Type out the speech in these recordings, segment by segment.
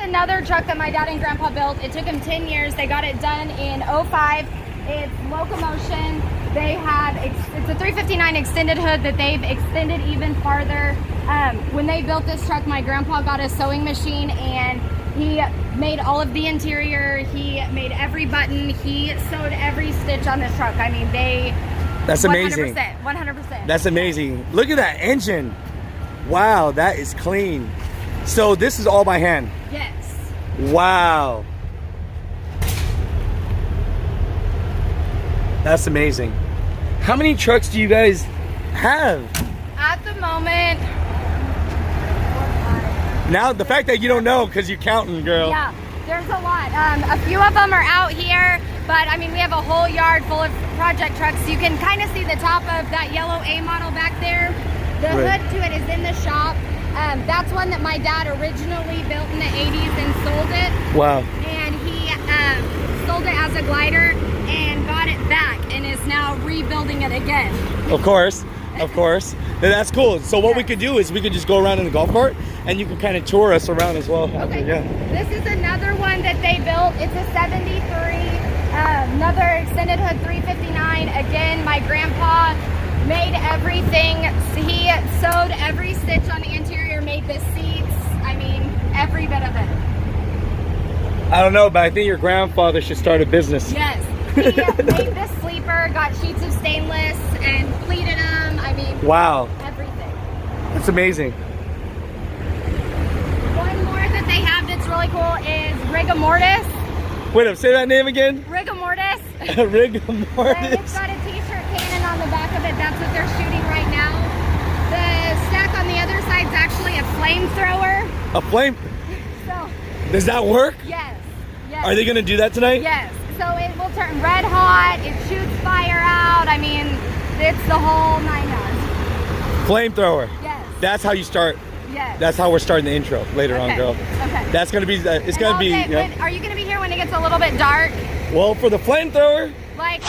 another truck that my dad and grandpa built. It took them 10 years. They got it done in '05. It's locomotion. They have, it's a 359 extended hood that they've extended even farther. When they built this truck, my grandpa got a sewing machine and he made all of the interior. He made every button. He sewed every stitch on this truck. I mean, that's amazing. 100%. That's amazing. Look at that engine. Wow, that is clean. So this is all by hand? Yes. Wow. That's amazing. How many trucks do you guys have? At the moment, now the fact that you don't know because you're counting, girl. Yeah, there's a lot. A few of them are out here, but I mean, we have a whole yard full of project trucks. You can kind of see the top of that yellow A model back there. The hood to it is in the shop. That's one that my dad originally built in the 80s and sold it. Wow. And he sold it as a glider and got it back and is now rebuilding it again. Of course, of course. That's cool. So what we could do is we could just go around in the golf cart and you can kind of tour us around as well. Okay. Yeah. This is another one that they built. It's a 73, another extended hood 359. Again, my grandpa made everything. He sewed every stitch on the interior, made the seats. I mean, every bit of it. I don't know, but I think your grandfather should start a business. Yes. He made this sleeper, got sheets of stainless and pleated them. I mean, wow. Everything. That's amazing. One more that they have that's really cool is rigor mortis. Wait up, say that name again? Rigor mortis. Rigor mortis. And it's got a t-shirt cannon on the back of it. That's what they're shooting right now. The stack on the other side is actually a flamethrower. A flame? So. Does that work? Yes. Yes. Are they gonna do that tonight? Yes. So it will turn red hot. It shoots fire out. I mean, it's the whole 9 yards. Flamethrower. Yes. That's how you start. Yes. That's how we're starting the intro later on, girl. Okay. That's gonna be. It's gonna be. Are you gonna be here when it gets a little bit dark? Well, for the flamethrower. Like.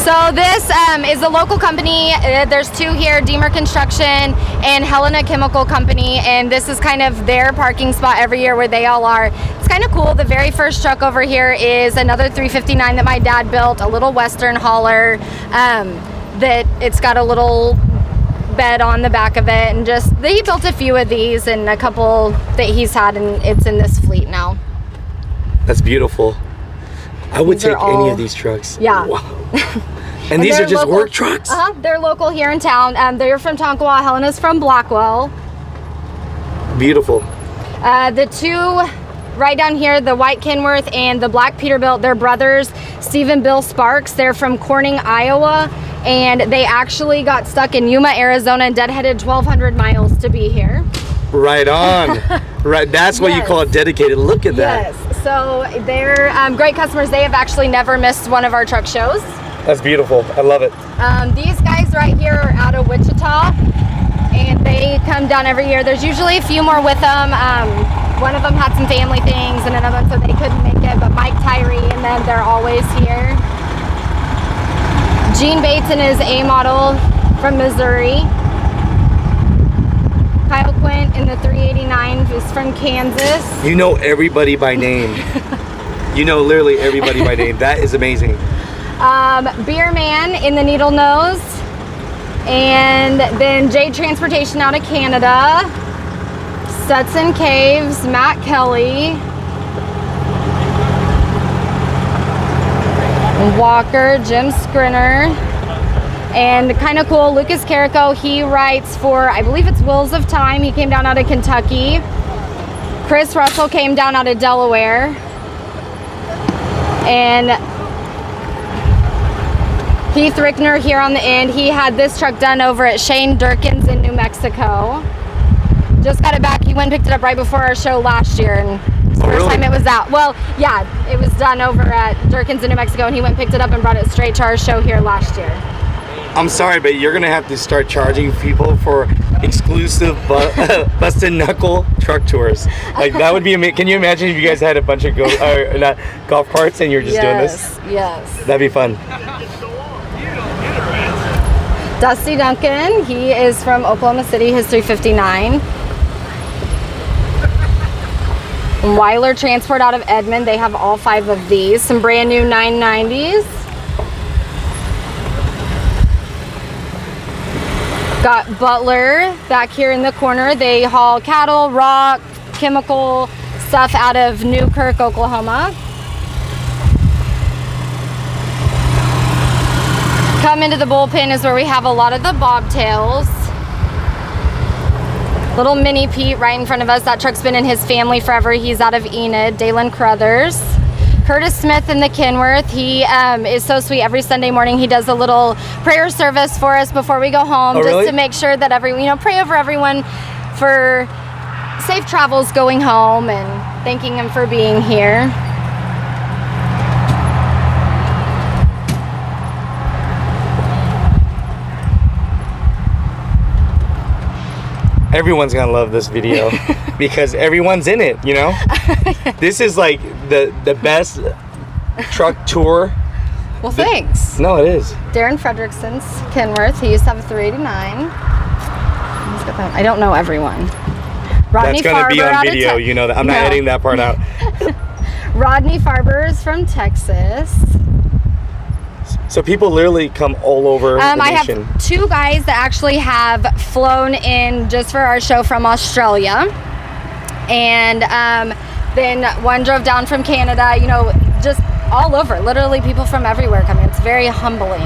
So this is a local company. There's two here, Deemer Construction and Helena Chemical Company, and this is kind of their parking spot every year where they all are. It's kind of cool. The very first truck over here is another 359 that my dad built, a little Western hauler that it's got a little bed on the back of it, and just he built a few of these and a couple that he's had, and it's in this fleet now. That's beautiful. I would take any of these trucks. Yeah. Wow. And these are just local work trucks? They're local here in town. They're from Tonkawa. Helena's from Blackwell. Beautiful. The two right down here, the white Kenworth and the black Peterbilt, they're brothers, Steve and Bill Sparks. They're from Corning, Iowa, and they actually got stuck in Yuma, Arizona and deadheaded 1,200 miles to be here. Right on. Right, that's what you call it, dedicated. Look at that. Yes, so they're great customers. They have actually never missed one of our truck shows. That's beautiful. I love it. These guys right here are out of Wichita, and they come down every year. There's usually a few more with them. One of them had some family things and another one, so they couldn't make it, but Mike, Tyree, and then they're always here. Gene Bates and his A model from Missouri. Kyle Quint in the 389 is from Kansas. You know everybody by name. You know literally everybody by name. That is amazing. Beer Man in the Needle Nose. And then Jade Transportation out of Canada. Stetson Caves, Matt Kelly. Walker, Jim Skrinner. And kind of cool, Lucas Carrico, he writes for, I believe it's Wheels of Time. He came down out of Kentucky. Chris Russell came down out of Delaware. And Heath Rickner here on the end. He had this truck done over at Shane Durkin's in New Mexico. Just got it back. He went and picked it up right before our show last year, and it's the first time it was out. Well, yeah, it was done over at Durkin's in New Mexico, and he went and picked it up and brought it straight to our show here last year. I'm sorry, but you're gonna have to start charging people for exclusive busted knuckle truck tours. Like that would be amazing. Can you imagine if you guys had a bunch of golf carts and you're just doing this? Yes. That'd be fun. Dusty Duncan, he is from Oklahoma City, his 359. Weiler Transport out of Edmond, they have all 5 of these. Some brand new 990s. Got Butler back here in the corner. They haul cattle, rock, chemical stuff out of Newkirk, Oklahoma. Come into the bullpen is where we have a lot of the bobtails. Little mini Pete right in front of us. That truck's been in his family forever. He's out of Enid. Dalen Crothers. Curtis Smith in the Kenworth. He is so sweet. Every Sunday morning he does a little prayer service for us before we go home, just to make sure that pray over everyone for safe travels going home and thanking him for being here. Everyone's gonna love this video because everyone's in it, you know? This is like the best truck tour. Well, thanks. No, it is. Darren Fredrickson's Kenworth. He used to have a 389. I don't know everyone. Rodney That's gonna Farber be on video, you know that. I'm not editing that part out. Rodney Farber is from Texas. So people literally come all over the nation. I have 2 guys that actually have flown in just for our show from Australia. And then one drove down from Canada, just all over. Literally people from everywhere coming. It's very humbling.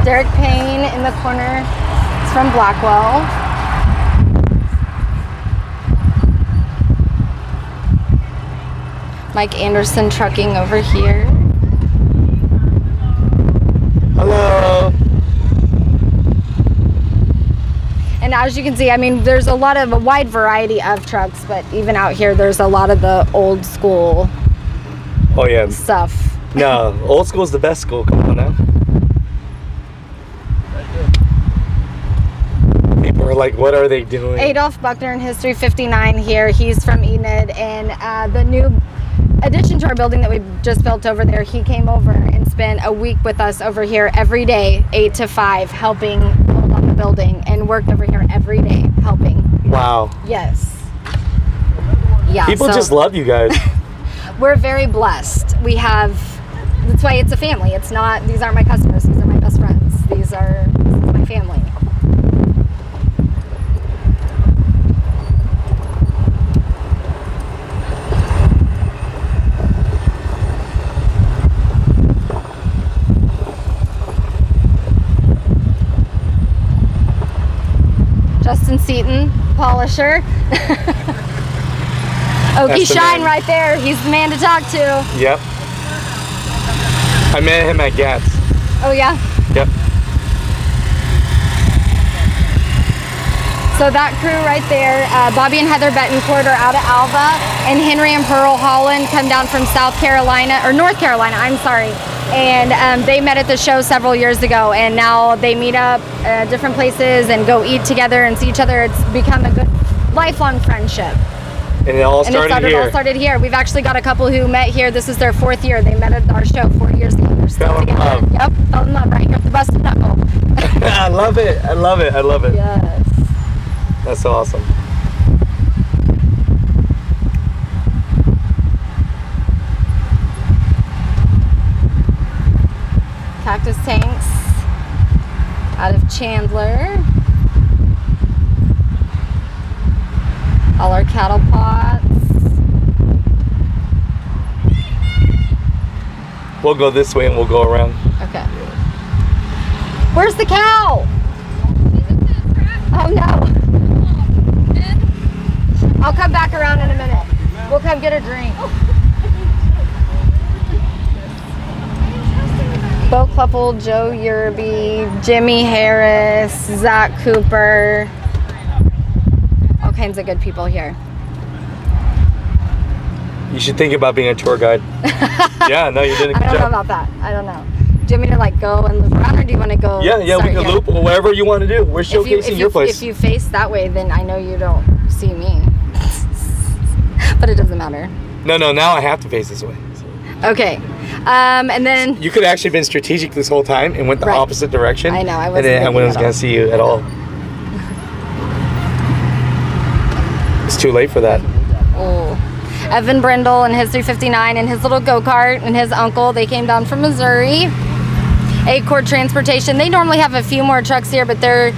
Derek Payne in the corner. It's from Blackwell. Mike Anderson Trucking over here. Hello. And as you can see, there's a wide variety of trucks, but even out here, there's a lot of the old school stuff. No, old school is the best school. Come on now. People are like, what are they doing? Adolph Buckner in his 359 here. He's from Enid, and the new addition to our building that we just built over there, he came over and spent a week with us over here every day, 8 to 5, helping build on the building, and worked over here every day helping. Wow. Yes. Yeah. People just love you guys. We're very blessed. That's why it's a family. It's not, these aren't my customers, these are my best friends. This is my family. Justin Seaton, polisher. Okie Shine right there. He's the man to talk to. Yep. I met him at Gats. Oh, yeah? Yep. So that crew right there, Bobby and Heather Betancourt are out of Alva, and Henry and Pearl Holland come down from North Carolina, I'm sorry. And they met at the show several years ago, and now they meet up at different places and go eat together and see each other. It's become a good lifelong friendship. And it all started here. It all started here. We've actually got a couple who met here. This is their 4th year. They met at our show 4 years ago. They're still together. Yep, fell in love right here at the Busted Knuckle. I love it. I love it. I love it. Yes. That's so awesome. Cactus Tanks out of Chandler. All our cattle pots. We'll go this way and we'll go around. Okay. Where's the cow? Oh no. I'll come back around in a minute. We'll come get a drink. Bo Kluppel, Joe Yerby, Jimmy Harris, Zach Cooper. All kinds of good people here. You should think about being a tour guide. Yeah, no, you did a good I don't know job. about that. I don't know. Do you want me to like go and loop around, or do you want to go? Yeah, we can here? loop wherever you want to do. We're showcasing your place. If you face that way, then I know you don't see me. But it doesn't matter. No, now I have to face this way. Okay. And then You could have actually been strategic this whole time and went the Right. opposite direction. I know, I And wasn't then I thinking wasn't at going all. to see you at all. It's too late for that. oh, Evan Brindle and his 359 and his little go-kart and his uncle, they came down from Missouri. Acord Transportation, they normally have a few more trucks here, but they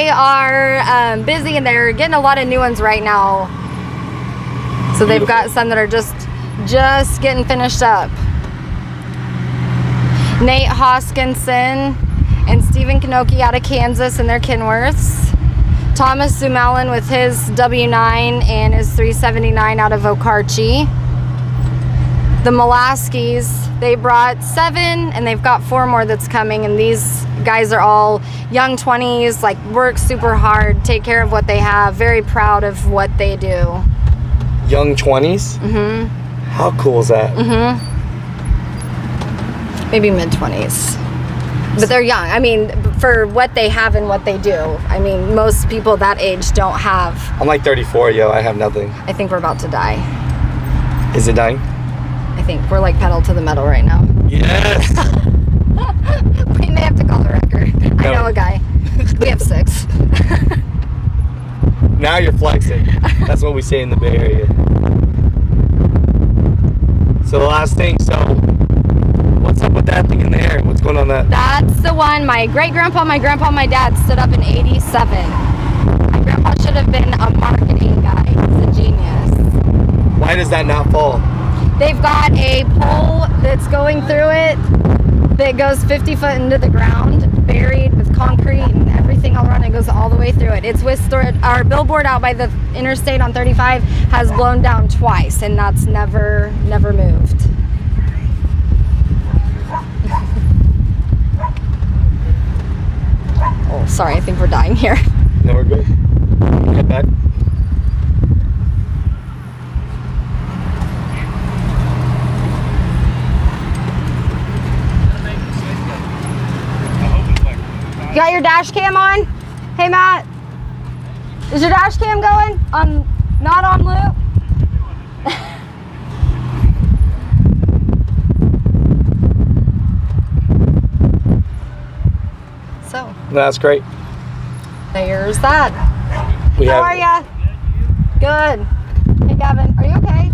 are busy and they're getting a lot of new ones right now. So they've got some that are just getting finished up. Nate Hoskinson and Stephen Kanoki out of Kansas and their Kenworths. Thomas Zumalin with his W9 and his 379 out of Okarchi. The Molaskis, they brought 7 and they've got 4 more that's coming, and these guys are all young 20s, like work super hard, take care of what they have, very proud of what they do. Young 20s? Mm-hmm. How cool is that? Mm-hmm. Maybe mid-20s. But they're young. I mean, for what they have and what they do. I mean, most people that age don't have. I'm like 34, yo. I have nothing. I think we're about to die. Is it dying? I think we're like pedal to the metal right now. Yes! We may have to call the record. I No. know a guy. We have 6. Now you're flexing. That's what we say in the Bay Area. So the last thing, what's up with that thing in the air? What's going on with that? That's the one my great-grandpa, my grandpa, and my dad stood up in 87. My grandpa should have been a marketing guy. He's a genius. Why does that not fall? They've got a pole that's going through it that goes 50 foot into the ground, buried with concrete and everything all around. It goes all the way through it. It's withstood. Our billboard out by the interstate on 35 has blown down twice, and that's never moved. Oh, sorry, I think we're dying here. No, we're good. Head back. You got your dash cam on? Hey, Matt. Is your dash cam going? Not on loop? So, No, that's great. there's that. We How have are ya? Good. Hey, Gavin, are you okay?